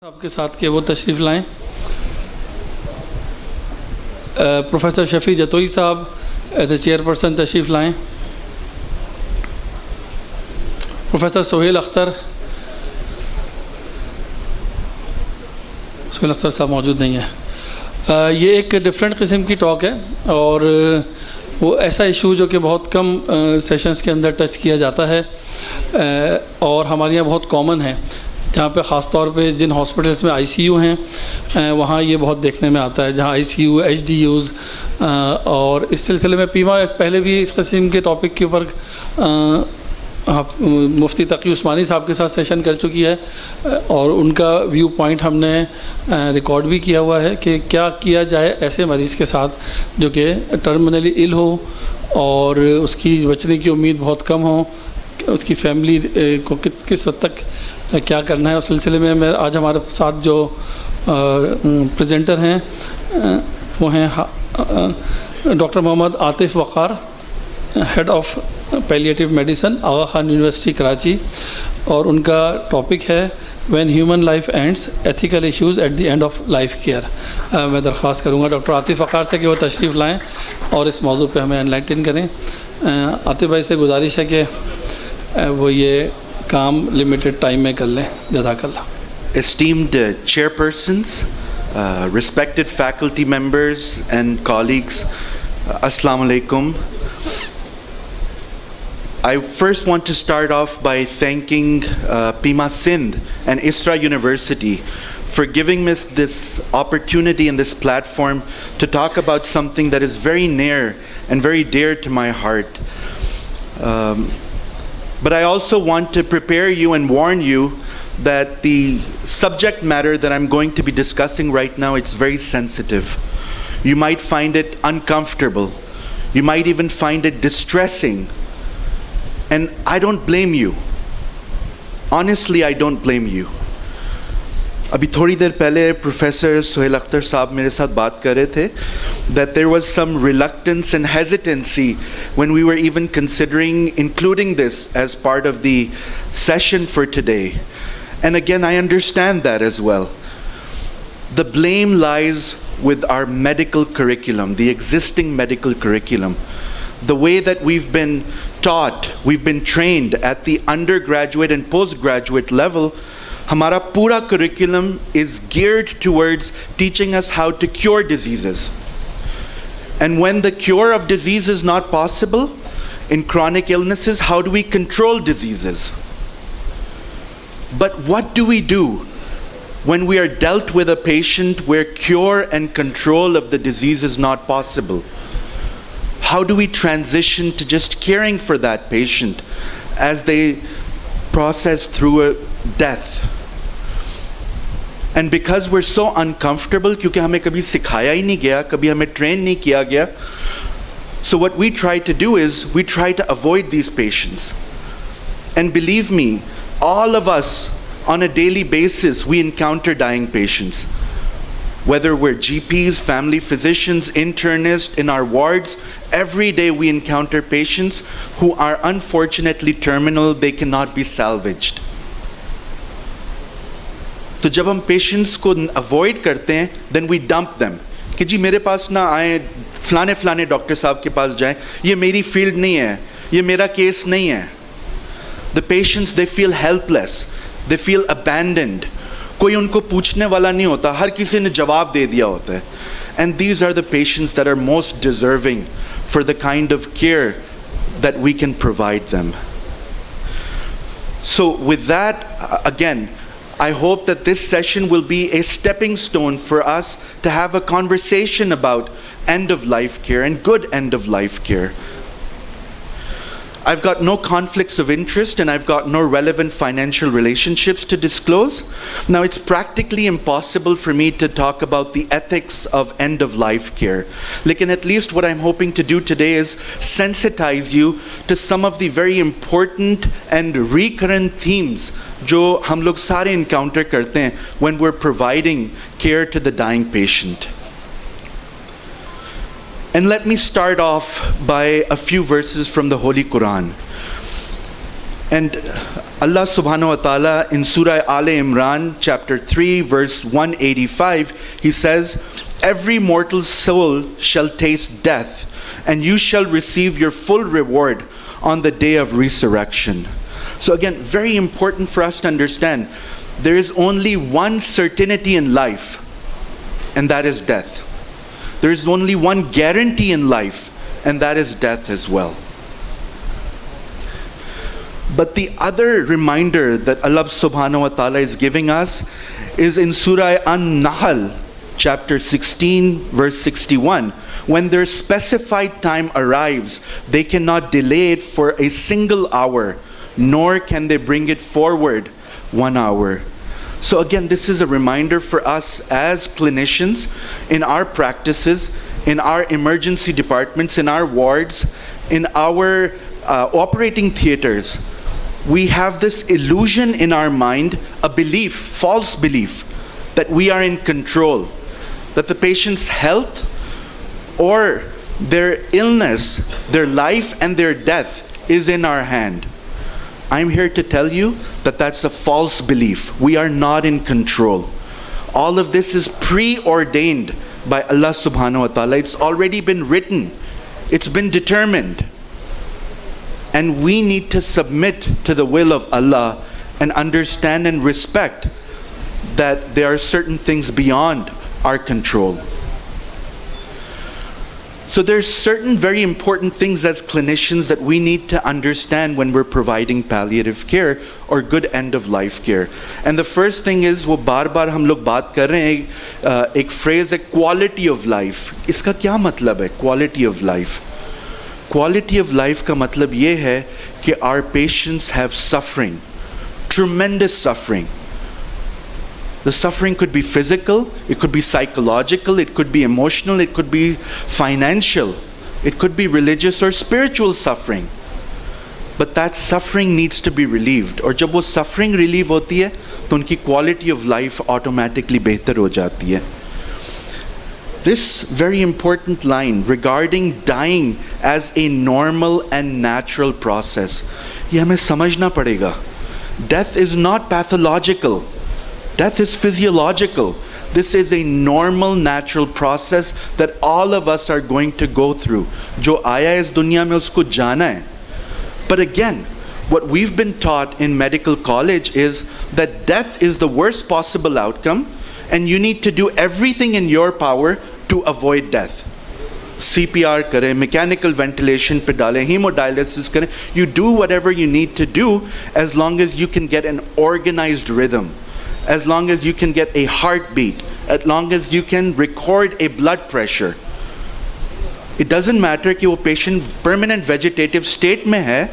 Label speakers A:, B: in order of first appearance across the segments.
A: आपके साथ के वो तशरीफ़ लाएं। प्रोफेसर शफ़ी जतोई साहब एज ए चेयरपर्सन तशरीफ़ लाएं। प्रोफेसर सोहेल अख्तर साहब मौजूद नहीं है। ये एक डिफरेंट किस्म की टॉक है और वो ऐसा इशू जो कि बहुत कम सेशंस के अंदर टच किया जाता है और हमारे यहाँ बहुत कॉमन है, जहाँ पे ख़ास तौर पे जिन हॉस्पिटल्स में आईसीयू हैं वहाँ ये बहुत देखने में आता है, जहाँ आईसीयू एचडीयूज़। और इस सिलसिले में पीमा पहले भी इस किस्म के टॉपिक के ऊपर मुफ्ती तकी उस्मानी साहब के साथ सेशन कर चुकी है और उनका व्यू पॉइंट हमने रिकॉर्ड भी किया हुआ है कि क्या किया जाए ऐसे मरीज़ के साथ जो कि टर्मिनली इल हो और उसकी बचने की उम्मीद बहुत कम हो, उसकी फैमिली को किस हद तक क्या करना है। उस सिलसिले में मैं आज हमारे साथ जो प्रेजेंटर हैं वो हैं doctor Mohammad Atif Waqar, head of palliative medicine, Aga Khan University Karachi, और उनका टॉपिक है when human life ends ethical issues at the end of life care. मैं दरख्वास्त करूँगा डॉक्टर आतिफ वक़ार से कि वो तशरीफ़ लाएँ और इस मौजू पे हमें एनलाइटन करें। आतिफ भाई से गुजारिश है कि वो ये काम लिमिटेड टाइम में कर लें। जज़ाकल्लाह।
B: Esteemed chairpersons, respected faculty members and colleagues, Assalamu alaikum. I first want to start off by thanking PIMA Sindh and Isra University for giving us this opportunity and this platform to talk about something that is very near and very dear to my heart. But I also want to prepare you and warn you that the subject matter that I'm going to be discussing right now, it's very sensitive. You might find it uncomfortable. You might even find it distressing. And I don't blame you. Honestly, I don't blame you. अभी थोड़ी देर पहले professor Sohail Akhtar साहब मेरे साथ बात कर रहे थे that there was some reluctance and hesitancy when we were even considering including this as part of the session for today. And again, I understand that as well. The blame lies with our medical curriculum, the existing medical curriculum. The way that we've been taught, we've been trained at the undergraduate and postgraduate level, हमारा पूरा curriculum is geared towards teaching us how to cure diseases. And when the cure of disease is not possible, in chronic illnesses, how do we control diseases? But what do we do when we are dealt with a patient where cure and control of the disease is not possible? How do we transition to just caring for that patient as they process through a death? And because we're so uncomfortable, क्योंकि हमें कभी सिखाया ही नहीं गया, कभी हमें train नहीं किया गया, so what we try to do is we try to avoid these patients. And believe me, all of us on a daily basis we encounter dying patients. Whether we're GPs, family physicians, internists, in our wards, every day we encounter patients who are unfortunately terminal, they cannot be salvaged. तो जब हम patients को avoid करते हैं, then we dump them कि जी मेरे पास ना आए, फलाने फलाने डॉक्टर साहब के पास जाएं, ये मेरी फील्ड नहीं है, ये मेरा केस नहीं है. The patients, they feel helpless, they feel abandoned. कोई उनको पूछने वाला नहीं होता, हर किसी ने जवाब दे दिया होता है. And these are the patients that are most deserving for the kind of care that we can provide them. So with that, again, I hope that this session will be a stepping stone for us to have a conversation about end-of-life care and good end-of-life care. I've got no conflicts of interest and I've got no relevant financial relationships to disclose. Now, it's practically impossible for me to talk about the ethics of end-of-life care. Lekin at least what I'm hoping to do today is sensitize you to some of the very important and recurrent themes जो हम लोग सारे encounter करते हैं when we're providing care to the dying patient. And let me start off by a few verses from the Holy Quran. And Allah subhanahu wa ta'ala in Surah Al Imran, chapter 3, verse 185, He says, "Every mortal soul shall taste death, and you shall receive your full reward on the day of resurrection." So again, very important for us to understand, there is only one certainty in life, and that is death. There is only one guarantee in life, and that is death as well. But the other reminder that Allah subhanahu wa ta'ala is giving us is in Surah An-Nahl, chapter 16, verse 61. When their specified time arrives, they cannot delay it for a single hour, nor can they bring it forward 1 hour. So again, this is a reminder for us as clinicians in our practices, in our emergency departments, in our wards, in our operating theaters. We have this illusion in our mind, a belief, false belief, that we are in control, that the patient's health or their illness, their life and their death is in our hand. I'm here to tell you that that's a false belief. We are not in control. All of this is preordained by Allah subhanahu wa ta'ala. It's already been written. It's been determined. And we need to submit to the will of Allah and understand and respect that there are certain things beyond our control. So there's certain very important things as clinicians that we need to understand when we're providing palliative care or good end of life care. And the first thing is, वो बार-बार हम लोग बात कर रहे हैं, एक phrase है quality of life. इसका क्या मतलब है quality of life? Quality of life का मतलब ये है कि our patients have suffering, tremendous suffering. The suffering could be physical, it could be psychological, it could be emotional, it could be financial, it could be religious or spiritual suffering. But that suffering needs to be relieved. और जब वो suffering relieve होती है, तो उनकी quality of life automatically बेहतर हो जाती है. This very important line regarding dying as a normal and natural process, ये हमें समझना पड़ेगा. Death is not pathological. Death is physiological. This is a normal, natural process that all of us are going to go through. जो आया इस दुनिया में उसको जाना है. But again, what we've been taught in medical college is that death is the worst possible outcome, and you need to do everything in your power to avoid death. CPR करें, mechanical ventilation पे डालें, hemodialysis करें. You do whatever you need to do as long as you can get an organized rhythm, as long as you can get a heartbeat, as long as you can record a blood pressure. It doesn't matter कि वो patient permanent vegetative state में है,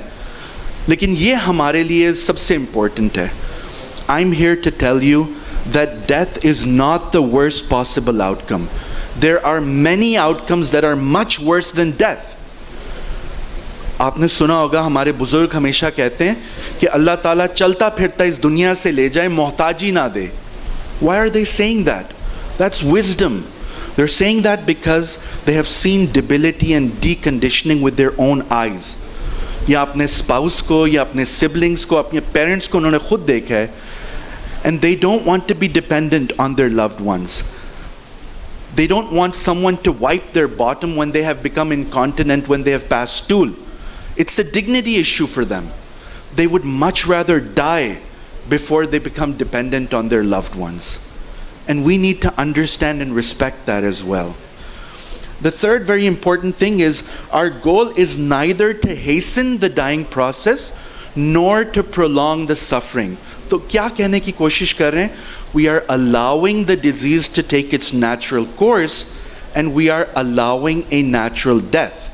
B: लेकिन ये हमारे लिए सबसे important है. I'm here to tell you that death is not the worst possible outcome. There are many outcomes that are much worse than death. आपने सुना होगा, हमारे बुजुर्ग हमेशा कहते हैं कि अल्लाह ताला चलता फिरता इस दुनिया से ले जाए, मोहताजी ना दे. Why are they saying that? That's wisdom. They're saying that because they have seen debility and deconditioning with their own eyes. या अपने spouse को, या अपने siblings को, अपने parents को उन्होंने खुद देखा है, and they don't want to be dependent on their loved ones. They don't want someone to wipe their bottom when they have become incontinent, when they have passed stool. It's a dignity issue for them. They would much rather die before they become dependent on their loved ones. And we need to understand and respect that as well. The third very important thing is, our goal is neither to hasten the dying process nor to prolong the suffering. तो क्या कहने की कोशिश कर रहे हैं? We are allowing the disease to take its natural course, and we are allowing a natural death.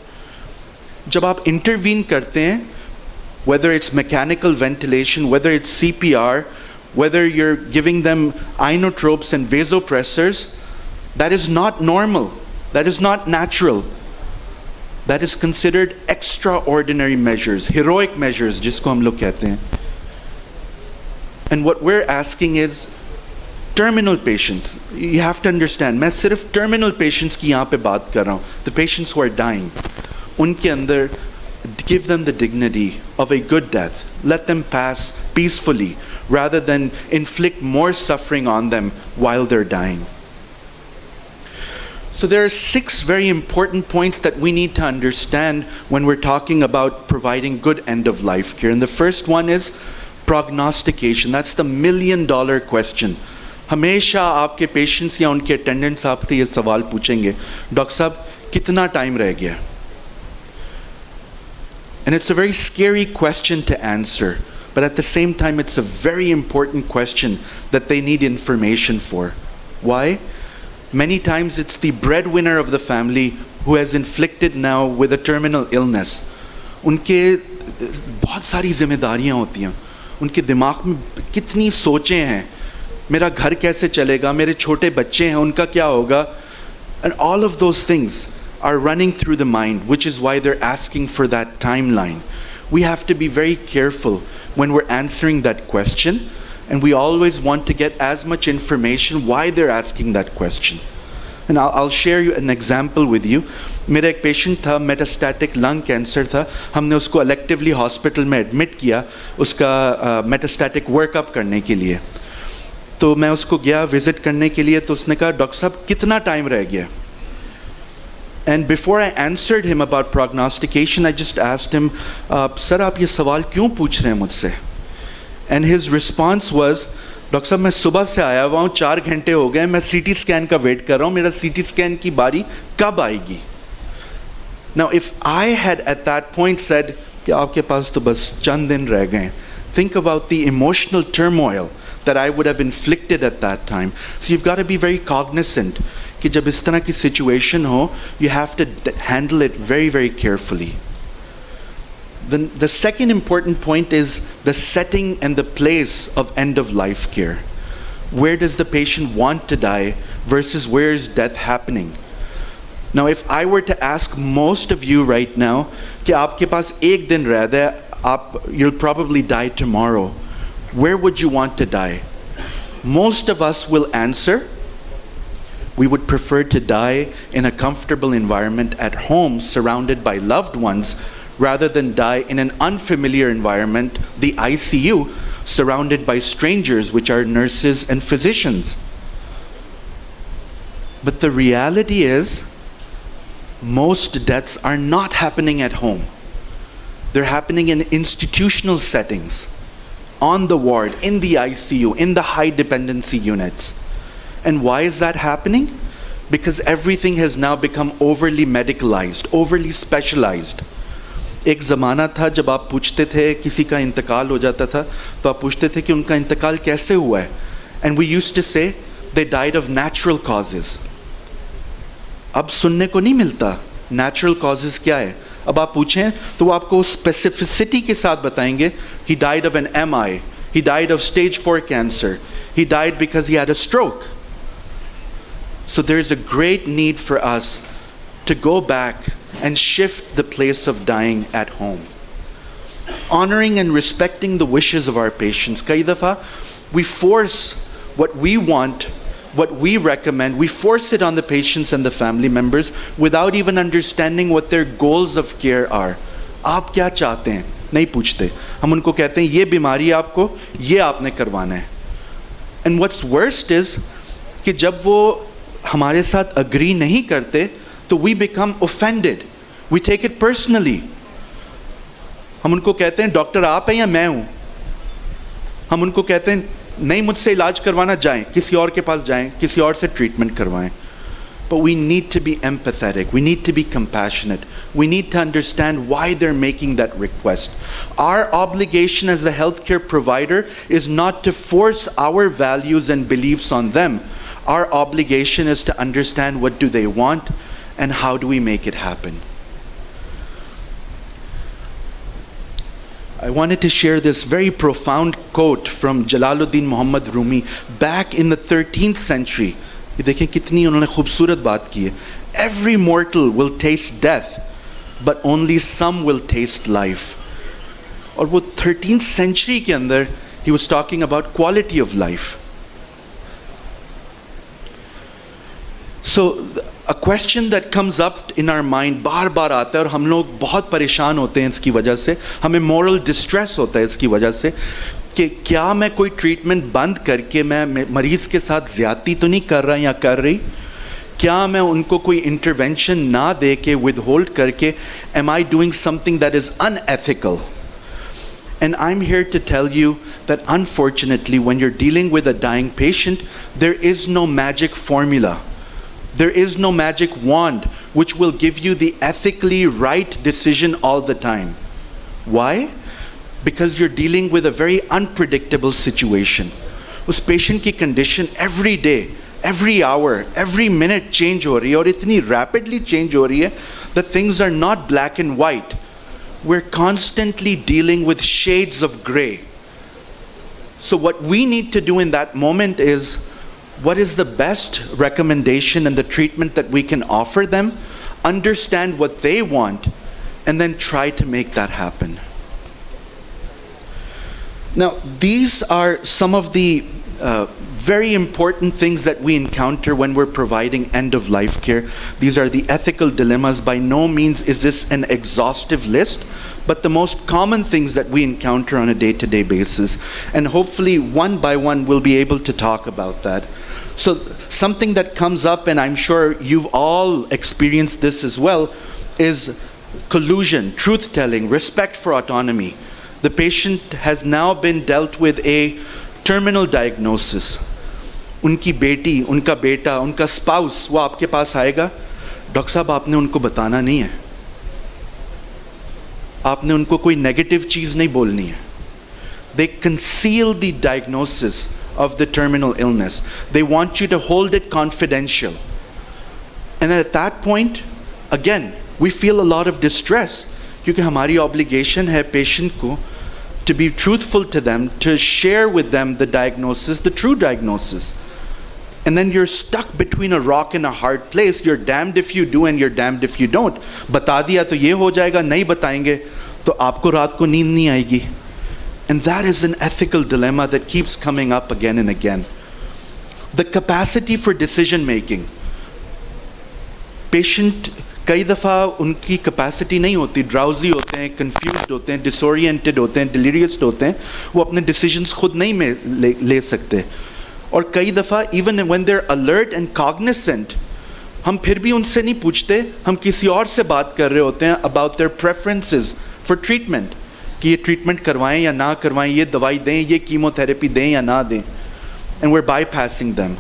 B: जब आप intervene करते हैं, whether it's mechanical ventilation, whether it's CPR, whether you're giving them inotropes and vasopressors, that is not normal. That is not natural. That is considered extraordinary measures, heroic measures, जिसको हम लोग कहते हैं. And what we're asking is, terminal patients, you have to understand, मैं सिर्फ terminal patients की यहाँ पे बात कर रहा हूँ, the patients who are dying, उनके अंदर Give them the dignity of a good death. Let them pass peacefully rather than inflict more suffering on them while they're dying. So there are 6 very important points that we need to understand when we're talking about providing good end-of-life care. And the first one is prognostication. That's the $1 million question. हमेशा आपके patients या उनके attendants आपसे ये सवाल पूछेंगे, doctor साहब कितना टाइम रह गया? And it's a very scary question to answer, but at the same time it's a very important question that they need information for. Why? Many times it's the breadwinner of the family who has inflicted now with a terminal illness. उनके बहुत सारी जिम्मेदारियां होती हैं, उनके दिमाग में कितनी सोचें हैं, मेरा घर कैसे चलेगा, मेरे छोटे बच्चे हैं उनका क्या होगा, and all of those things are running through the mind, which is why they're asking for that timeline. We have to be very careful when we're answering that question, and we always want to get as much information why they're asking that question. And I'll share you an example with you. मेरा एक patient था, metastatic lung cancer था, हमने उसको एलेक्टिवली hospital में admit किया उसका metastatic workup करने के लिए. तो मैं उसको गया विजिट करने के लिए, तो उसने कहा डॉक्टर साहब कितना टाइम रह गया? And before I answered him about prognostication, I just asked him, sir आप ये सवाल क्यों पूछ रहे हैं मुझसे? And his response was, doctor साहब मैं सुबह से आया हुआ हूँ, 4 घंटे हो गए, मैं CT स्कैन का वेट कर रहा हूँ, मेरा CT स्कैन की बारी कब आएगी? Now if I had at that point said कि आपके पास तो बस चंद दिन रह गए, think about the emotional turmoil that I would have inflicted at that time. So you've got to be very cognizant कि जब इस तरह की situation हो, you have to handle it very, very carefully. Then the second important point is the setting and the place of end-of-life care. Where does the patient want to die versus where is death happening? Now, if I were to ask most of you right now कि आपके पास 1 दिन रह गया, you'll probably die tomorrow, where would you want to die? Most of us will answer, we would prefer to die in a comfortable environment at home, surrounded by loved ones, rather than die in an unfamiliar environment, the ICU, surrounded by strangers, which are nurses and physicians. But the reality is, most deaths are not happening at home. They're happening in institutional settings, on the ward, in the ICU, in the high dependency units. And why is that happening? Because everything has now become overly medicalized, overly specialized. एक ज़माना था जब आप पूछते थे किसी का इंतकाल हो जाता था तो आप पूछते थे कि उनका इंतकाल कैसे हुआ है, and we used to say they died of natural causes. अब सुनने को नहीं मिलता natural causes क्या है. अब आप पूछें तो वो आपको स्पेसिफिसिटी के साथ बताएंगे, he died of an MI, he died of stage 4 cancer, he died because he had a stroke. So there's a great need for us to go back and shift the place of dying at home. Honoring and respecting the wishes of our patients. Kai dafa we force what we want, what we recommend, we force it on the patients and the family members without even understanding what their goals of care are. आप क्या चाहते हैं? नहीं पूछते. हम उनको कहते हैं ये बीमारी आपको, ये आपने करवाना है. And what's worst is कि जब वो हमारे साथ agree नहीं करते तो we become offended. We take it personally. हम उनको कहते हैं डॉक्टर आप हैं या मैं हूं. हम उनको कहते हैं नहीं मुझसे इलाज करवाना, जाएं किसी और के पास जाएं, किसी और से ट्रीटमेंट करवाएं. But we need to be empathetic. We need to be compassionate. We need to understand why they're making that request. Our obligation as the healthcare provider is not to force our values and beliefs on them. Our obligation is to understand what do they want and how do we make it happen. I wanted to share this very profound quote from Jalaluddin Muhammad Rumi back in the 13th century. ये देखें कितनी उन्होंने खूबसूरत बात की है. Every mortal will taste death, but only some will taste life. और वो 13th century के अंदर he was talking about quality of life. So A question that comes up in our mind बार बार आता है और हम लोग बहुत परेशान होते हैं इसकी वजह से, हमें moral distress होता है इसकी वजह से कि क्या मैं कोई ट्रीटमेंट बंद करके मैं मरीज़ के साथ ज़्यादती तो नहीं कर रहा या कर रही, क्या मैं उनको कोई इंटरवेंशन ना दे के withhold करके am I doing something that is unethical? And I'm here to tell you that unfortunately when you're dealing with a dying patient, there is no magic formula. There is no magic wand which will give you the ethically right decision all the time. Why? Because you're dealing with a very unpredictable situation. उस patient की condition every day, every hour, every minute change हो रही है और इतनी rapidly change हो रही है that things are not black and white. We're constantly dealing with shades of gray. So what we need to do in that moment is, what is the best recommendation and the treatment that we can offer them, understand what they want, and then try to make that happen. Now, these are some of the very important things that we encounter when we're providing end-of-life care. These are the ethical dilemmas. By no means is this an exhaustive list, but the most common things that we encounter on a day-to-day basis. And hopefully, one by one, we'll be able to talk about that. So something that comes up, and I'm sure you've all experienced this as well, is collusion, truth-telling, respect for autonomy. The patient has now been dealt with a terminal diagnosis. उनकी बेटी, उनका बेटा, उनका spouse, वो आपके पास आएगा, doctor साहब आपने उनको बताना नहीं है, आपने उनको कोई negative चीज़ नहीं बोलनी है. They conceal the diagnosis of the terminal illness. They want you to hold it confidential. And then at that point, again, we feel a lot of distress क्योंकि हमारी obligation है patient को to be truthful to them, to share with them the diagnosis, the true diagnosis. And then you're stuck between a rock and a hard place. You're damned if you do and you're damned if you don't. बता दिया तो ये हो जाएगा, नहीं बताएंगे तो आपको रात को नींद नहीं आएगी. And that is an ethical dilemma that keeps coming up again and again. The capacity for decision making. Patient कई दफ़ा उनकी capacity नहीं होती, drowsy होते हैं, confused होते हैं, disoriented होते हैं, delirious होते हैं, वो अपने decisions खुद नहीं ले सकते. और कई दफ़ा even when they're alert and cognizant, हम फिर भी उनसे नहीं पूछते, हम किसी और से बात कर रहे होते हैं about their preferences for treatment, कि ये treatment करवाएं या ना करवाएं, ये दवाई दें, ये chemotherapy दें या ना दें. And we're bypassing them.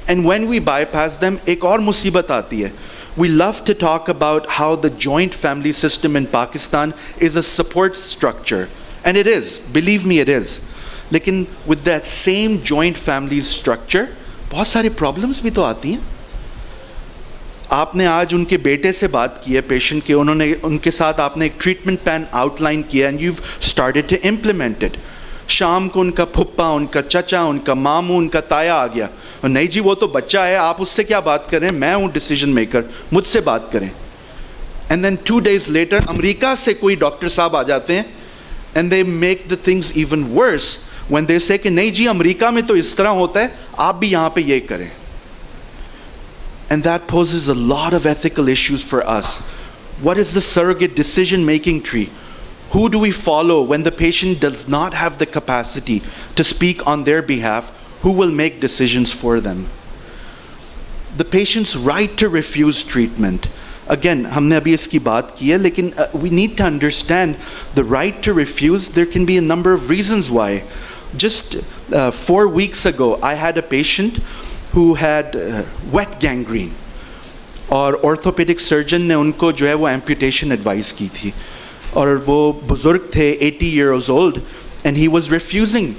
B: And when we bypass them, एक और मुसीबत आती है. We love to talk about how the joint family system in Pakistan is a support structure. And it is, believe me, it is. लेकिन with that same joint family structure, बहुत सारे problems भी तो आती हैं. आपने आज उनके बेटे से बात की है पेशेंट के, उन्होंने उनके साथ आपने एक ट्रीटमेंट प्लान आउटलाइन किया and you've started to implement it. शाम को उनका फुप्पा, उनका चचा, उनका मामू, उनका ताया आ गया, और नहीं जी वो तो बच्चा है, आप उससे क्या बात करें, मैं हूँ डिसीजन मेकर, मुझसे बात करें. And then 2 days later America से कोई डॉक्टर साहब आ जाते हैं and they make the things even worse when they say कि नहीं जी अमेरिका में तो इस तरह होता है, आप भी यहाँ पे ये करें. And that poses a lot of ethical issues for us. What is the surrogate decision-making tree? Who do we follow when the patient does not have the capacity to speak on their behalf? Who will make decisions for them? The patient's right to refuse treatment. Again, हमने अभी इसकी बात की है, लेकिन we need to understand the right to refuse. There can be a number of reasons why. Just 4 weeks ago, I had a patient who had wet gangrene, और orthopedic surgeon ने उनको जो है वो amputation advice की थी, और वो बुजुर्ग थे 80 years old and he was refusing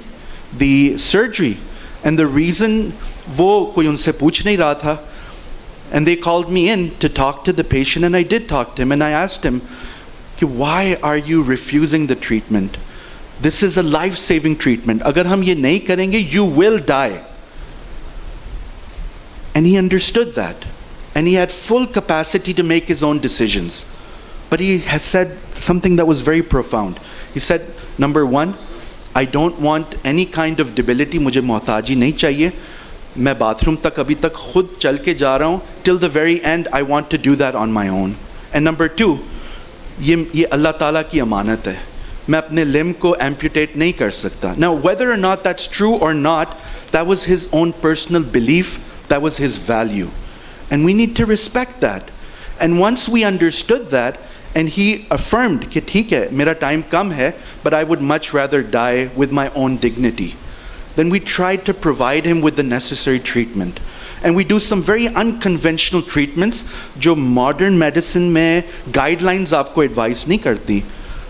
B: the surgery. And the reason, वो कोई उनसे पूछ नहीं रहा था, and they called me in to talk to the patient, and I did talk to him, and I asked him, why are you refusing the treatment? This is a life-saving treatment. अगर हम ये नहीं करेंगे, you will die. And he understood that. And he had full capacity to make his own decisions. But he had said something that was very profound. He said, number one, I don't want any kind of debility. मुझे मोहताजी नहीं चाहिए. मैं bathroom तक अभी तक खुद चल के जा रहा हूँ. Till the very end, I want to do that on my own. And number two, ये अल्लाह ताला की अमानत है. मैं अपने limb को amputate नहीं कर सकता. Now, whether or not that's true or not, that was his own personal belief, that was his value. And we need to respect that. And once we understood that, and he affirmed कि ठीक है, मेरा time कम है, but I would much rather die with my own dignity. Then we tried to provide him with the necessary treatment. And we do some very unconventional treatments जो modern medicine में guidelines आपको advise नहीं करती.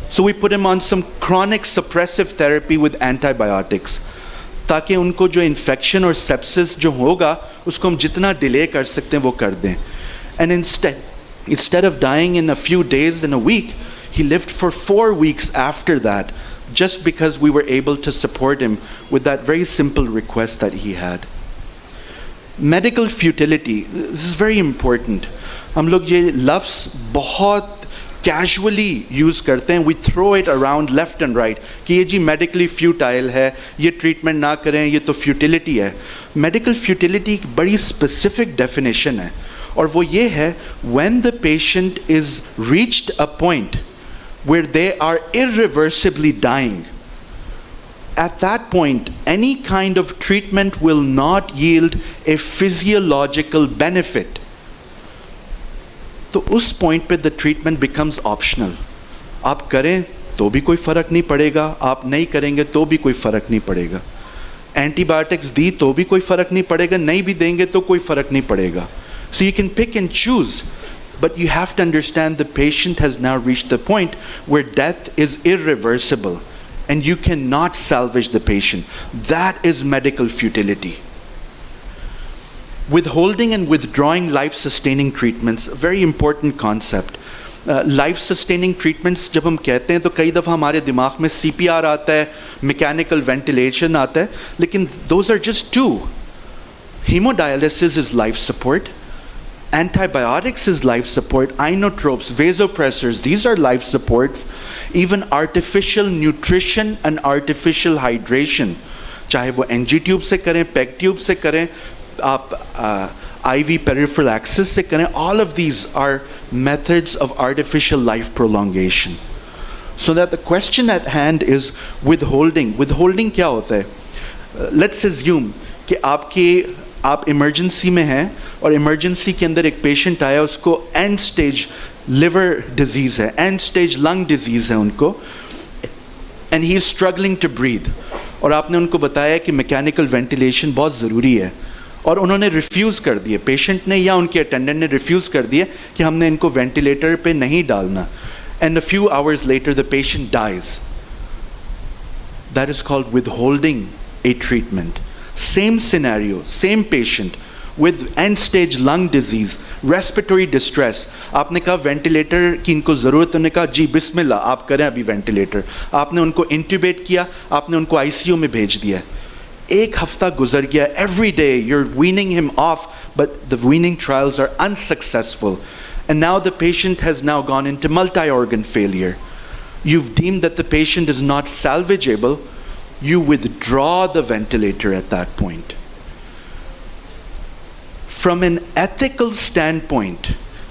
B: So we put him on some chronic suppressive therapy with antibiotics. ताकि उनको जो infection और sepsis जो होगा उसको हम जितना delay कर सकते हैं वो कर दें. And instead of dying in a few days and a week, he lived for 4 weeks after that, just because we were able to support him with that very simple request that he had. Medical futility, this is very important. हम लोग ये लफ्ज़ बहुत casually use करते हैं. We throw it around left and right कि ये जी medically futile है, ये treatment ना करें, ये तो futility है. Medical futility एक बड़ी specific definition है, और वो ये है when the patient is reached a point where they are irreversibly dying. At that point, any kind of treatment will not yield a physiological benefit. तो उस point पे the treatment becomes optional. आप करें तो भी कोई फ़र्क नहीं पड़ेगा, आप नहीं करेंगे तो भी कोई फ़र्क नहीं पड़ेगा. Antibiotics दी तो भी कोई फ़र्क नहीं पड़ेगा, नहीं भी देंगे तो कोई फ़र्क नहीं पड़ेगा. So you can pick and choose. But you have to understand the patient has now reached the point where death is irreversible and you cannot salvage the patient. That is medical futility. Withholding and withdrawing life-sustaining treatments, a very important concept. Life-sustaining treatments जब हम कहते हैं तो कई दफ़ा हमारे दिमाग में CPR आता है, mechanical ventilation आता है, लेकिन those are just two. Hemodialysis is life support. Antibiotics is life support. Inotropes, vasopressors, these are life supports. Even artificial nutrition and artificial hydration, चाहे वो NG tube से करें, PEG tube से करें, आप IV peripheral access से करें, all of these are methods of artificial life prolongation. So that the question at hand is withholding. Withholding क्या होता है? Let's assume कि आप इमरजेंसी में हैं और इमरजेंसी के अंदर एक पेशेंट आया, उसको एंड स्टेज लिवर डिजीज़ है, एंड स्टेज लंग डिजीज़ है उनको, and he is struggling to breathe, और आपने उनको बताया कि मैकेनिकल वेंटिलेशन बहुत ज़रूरी है, और उन्होंने रिफ्यूज़ कर दिए, पेशेंट ने या उनके अटेंडेंट ने रिफ्यूज़ कर दिया कि हमने इनको वेंटिलेटर पे नहीं डालना, and a few hours later the patient dies. That is called withholding a treatment. Same scenario, same patient with end-stage lung disease, respiratory distress. आपने कहा वेंटिलेटर की इनको ज़रूरत, उन्होंने कहा जी बिस्मिल्लाह आप करें अभी वेंटिलेटर. आपने उनको इंट्यूबेट किया, आपने उनको ICU में भेज दिया. एक हफ्ता गुजर गया. Every day you're weaning him off, but the weaning trials are unsuccessful. And now the patient has now gone into multi-organ failure. You've deemed that the patient is not salvageable. You withdraw the ventilator at that point. From an ethical standpoint,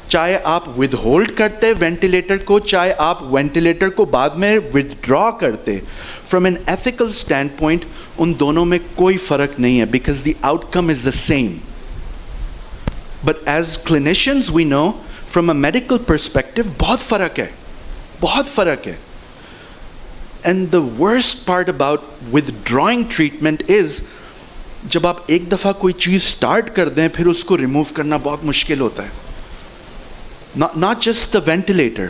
B: चाहे आप withhold करते ventilator को, चाहे आप ventilator को बाद में withdraw करते, from an ethical standpoint, उन दोनों में कोई फर्क नहीं है, because the outcome is the same. But as clinicians, we know from a medical perspective, बहुत फर्क है, बहुत फर्क है. And the worst part about withdrawing treatment is जब आप एक दफ़ा कोई चीज़ स्टार्ट कर दें फिर उसको रिमूव करना बहुत मुश्किल होता है. Not just the ventilator.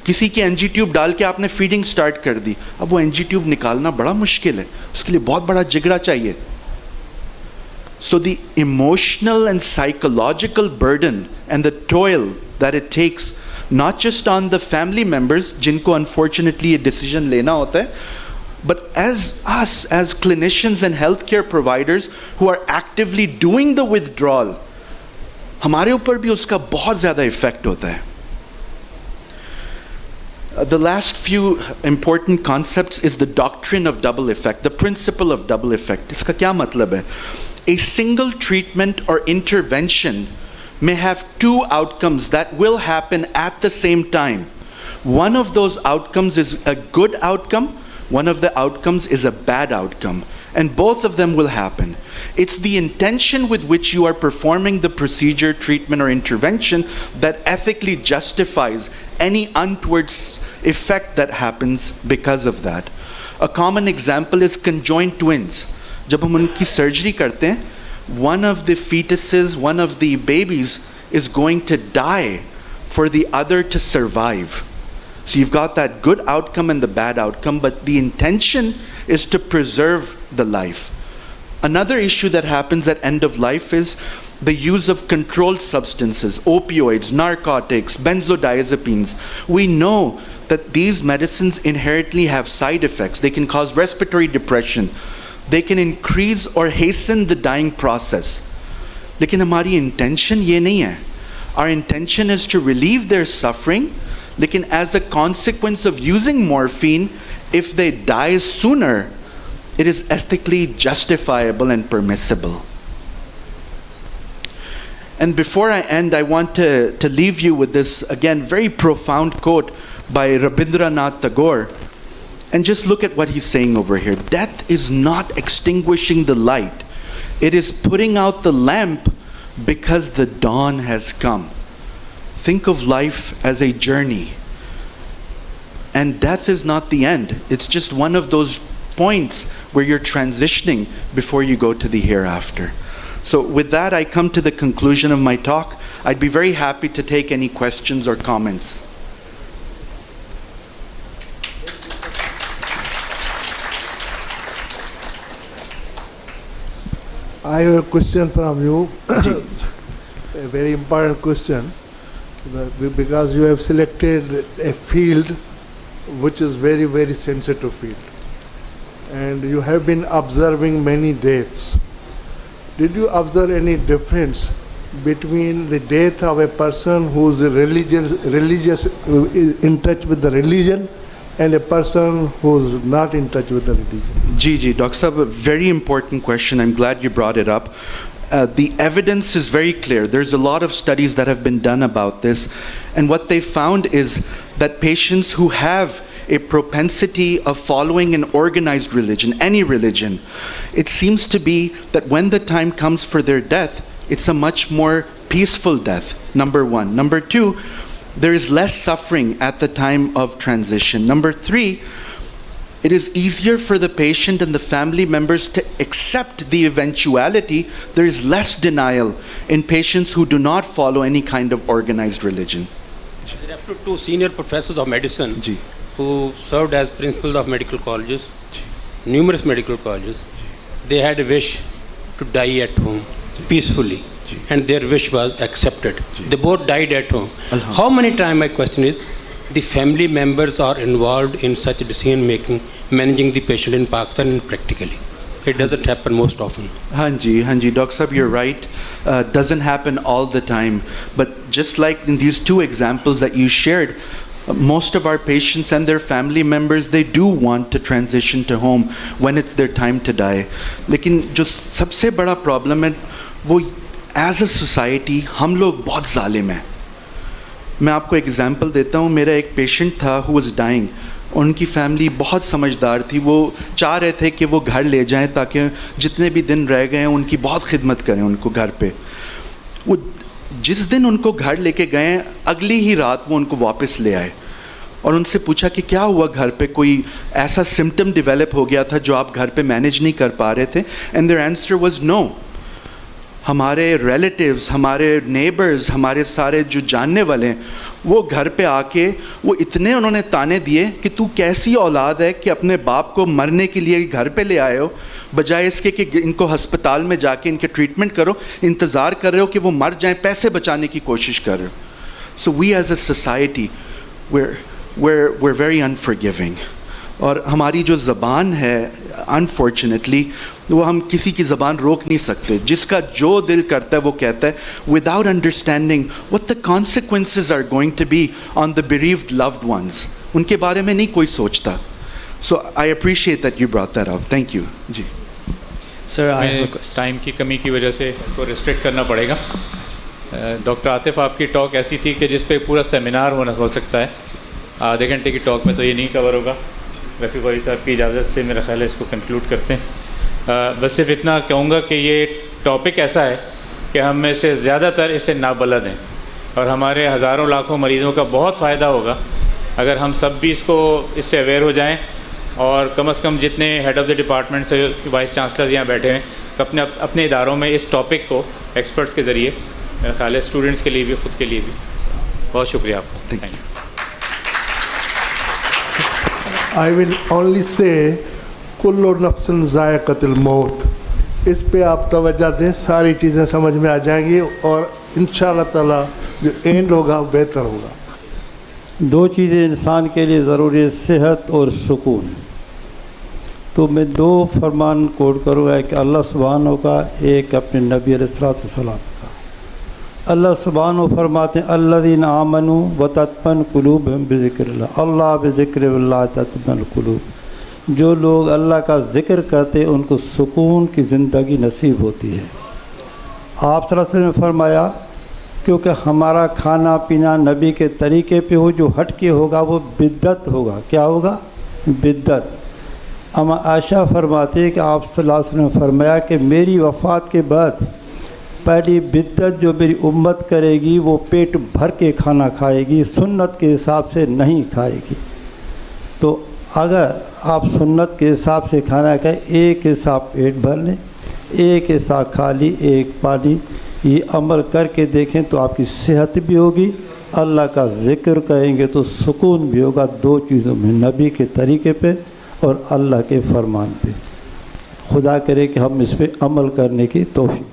B: किसी की NG ट्यूब डाल के आपने फीडिंग स्टार्ट कर दी, अब वो NG ट्यूब निकालना बड़ा मुश्किल है, उसके लिए बहुत बड़ा जिगरा चाहिए. So the emotional and psychological burden and the toil that it takes, not just on the family members जिनको unfortunately ये decision लेना होता है, but as us, as clinicians and healthcare providers who are actively doing the withdrawal, हमारे ऊपर भी उसका बहुत ज़्यादा effect होता है. The last few important concepts is the doctrine of double effect, the principle of double effect. इसका क्या मतलब है? A single treatment or intervention may have two outcomes that will happen at the same time. One of those outcomes is a good outcome, one of the outcomes is a bad outcome, and both of them will happen. It's the intention with which you are performing the procedure, treatment, or intervention that ethically justifies any untoward effect that happens because of that. A common example is conjoined twins. जब हम उनकी surgery करते हैं, one of the fetuses, one of the babies is going to die for the other to survive. So you've got that good outcome and the bad outcome, but the intention is to preserve the life. Another issue that happens at end of life is the use of controlled substances, opioids, narcotics, benzodiazepines. We know that these medicines inherently have side effects. They can cause respiratory depression. They can increase or hasten the dying process. लेकिन हमारी intention ये नहीं है. Our intention is to relieve their suffering. लेकिन as a consequence of using morphine, if they die sooner, it is ethically justifiable and permissible. And before I end, I want to leave you with this, again, very profound quote by Rabindranath Tagore. And just look at what he's saying over here. Death is not extinguishing the light. It is putting out the lamp because the dawn has come. Think of life as a journey. And death is not the end. It's just one of those points where you're transitioning before you go to the hereafter. So with that, I come to the conclusion of my talk. I'd be very happy to take any questions or comments.
C: I have a question from you, a very important question, because you have selected a field which is very, very sensitive field. And you have been observing many deaths. Did you observe any difference between the death of a person who is religious in touch with the religion and a person who is not in touch with the religion?
B: Ji, Dr. Sahab, a very important question. I'm glad you brought it up. The evidence is very clear. There's a lot of studies that have been done about this. And what they found is that patients who have a propensity of following an organized religion, any religion, it seems to be that when the time comes for their death, it's a much more peaceful death, number one. Number two, there is less suffering at the time of transition. Number three, it is easier for the patient and the family members to accept the eventuality. There is less denial in patients who do not follow any kind of organized religion.
D: There are two senior professors of medicine who served as principals of medical colleges, numerous medical colleges. They had a wish to die at home peacefully, and their wish was accepted. They both died at home. How many times, my question is, the family members are involved in such decision making, managing the patient in Pakistan and practically? It doesn't happen most often.
B: Hanji, Dr. Sahab, you're right. Doesn't happen all the time. But just like in these two examples that you shared, most of our patients and their family members, they do want to transition to home when it's their time to die. लेकिन जो सबसे बड़ा problem है, वो as a society हम लोग बहुत जालिम हैं. मैं आपको एग्जांपल देता हूँ. मेरा एक पेशेंट था who was dying. उनकी फैमिली बहुत समझदार थी. वो चाह रहे थे कि वो घर ले जाएं ताकि जितने भी दिन रह गए हैं उनकी बहुत खिदमत करें उनको घर पे. वो जिस दिन उनको घर लेके गए, अगली ही रात वो उनको वापस ले आए और उनसे पूछा कि क्या हुआ घर पे, कोई ऐसा सिम्टम डेवलप हो गया था जो आप घर पे मैनेज नहीं कर पा रहे थे. And their answer was no. हमारे रिलेटिव्स, हमारे नेबर्स, हमारे सारे जो जानने वाले हैं, वो घर पे आके वो इतने उन्होंने ताने दिए कि तू कैसी औलाद है कि अपने बाप को मरने के लिए घर पे ले आए हो, बजाय इसके कि इनको अस्पताल में जाके इनके ट्रीटमेंट करो, इंतज़ार कर रहे हो कि वो मर जाएं, पैसे बचाने की कोशिश कर रहे हो. So we as a society we're very unforgiving. और हमारी जो ज़बान है, unfortunately, वो हम किसी की ज़बान रोक नहीं सकते. जिसका जो दिल करता है वो कहता है, without understanding what the consequences are going to be on the bereaved loved ones. उनके बारे में नहीं कोई सोचता. So I appreciate that you brought that up. Thank you. जी.
E: Sir, I have a question.
F: Time की कमी की वजह से इसको रिस्ट्रिक्ट करना पड़ेगा। डॉक्टर आतिफ, आपकी टॉक ऐसी थी कि जिस पे पूरा सेमिनार होना हो सकता है। आधे घंटे की टॉक में तो ये नहीं कवर होगा। रफ़ी भाई साहब की इजाज़त से मेरा ख्याल है इसको कंक्लूड करते हैं। बस सिर्फ इतना कहूँगा कि ये टॉपिक ऐसा है कि हम में से ज़्यादातर इससे नाबलद हैं और हमारे हज़ारों लाखों मरीज़ों का बहुत फ़ायदा होगा अगर हम सब भी इससे अवेयर हो जाएं और कम से कम जितने हेड ऑफ़ द डिपार्टमेंट से वाइस चांसलर्स यहाँ बैठे हैं अपने इदारों में इस टॉपिक को एक्सपर्ट्स के ज़रिए, मेरा ख्याल है स्टूडेंट्स के लिए भी, ख़ुद के लिए भी। बहुत शुक्रिया आपका। Thank you.
C: I will only say कुल्लु नफ्सिन ज़ायक़तुल मौत, इस पे आप तवज्जो दें, सारी चीज़ें समझ में आ जाएंगी और इंशाअल्लाह ताला जो एंड होगा बेहतर होगा।
G: दो चीज़ें इंसान के लिए ज़रूरी है, सेहत और सुकून। तो मैं दो फरमान कोट करूँगा, एक अल्लाह सुब्हानहू का, एक अपने नबी अलैहिस्सलाम का। अल्लाह सुब्हानहू फरमाते हैं अल्लज़ीना आमनू व तत्मइन्नु कुलूबुहुम बिज़िक्रिल्लाह, अल्लाह बिज़िक्रिल्लाह तत्मइन्नुल कुलूब। जो लोग अल्लाह का ज़िक्र करते हैं उनको सुकून की ज़िंदगी नसीब होती है। आप सल्लल्लाहु अलैहि वसल्लम ने फरमाया क्योंकि हमारा खाना पीना नबी के तरीके पे हो, जो हट के होगा वो बिद्दत होगा। क्या होगा? बिद्दत। अम्मा आयशा फरमाती है कि आप सल्लल्लाहु अलैहि वसल्लम ने फरमाया कि मेरी वफ़ात के बाद पहली बिद्दत जो मेरी उम्मत करेगी वो पेट भर के खाना खाएगी, सुन्नत के हिसाब से नहीं खाएगी। तो अगर आप सुन्नत के हिसाब से खाना खाएं, एक हिसाब पेट भर लें, एक हिसाब खाली, एक पानी, ये अमल करके देखें तो आपकी सेहत भी होगी, अल्लाह का ज़िक्र करेंगे तो सुकून भी होगा। दो चीज़ों में, नबी के तरीके पे और अल्लाह के फरमान पे। खुदा करे कि हम इस पे अमल करने की तौफीक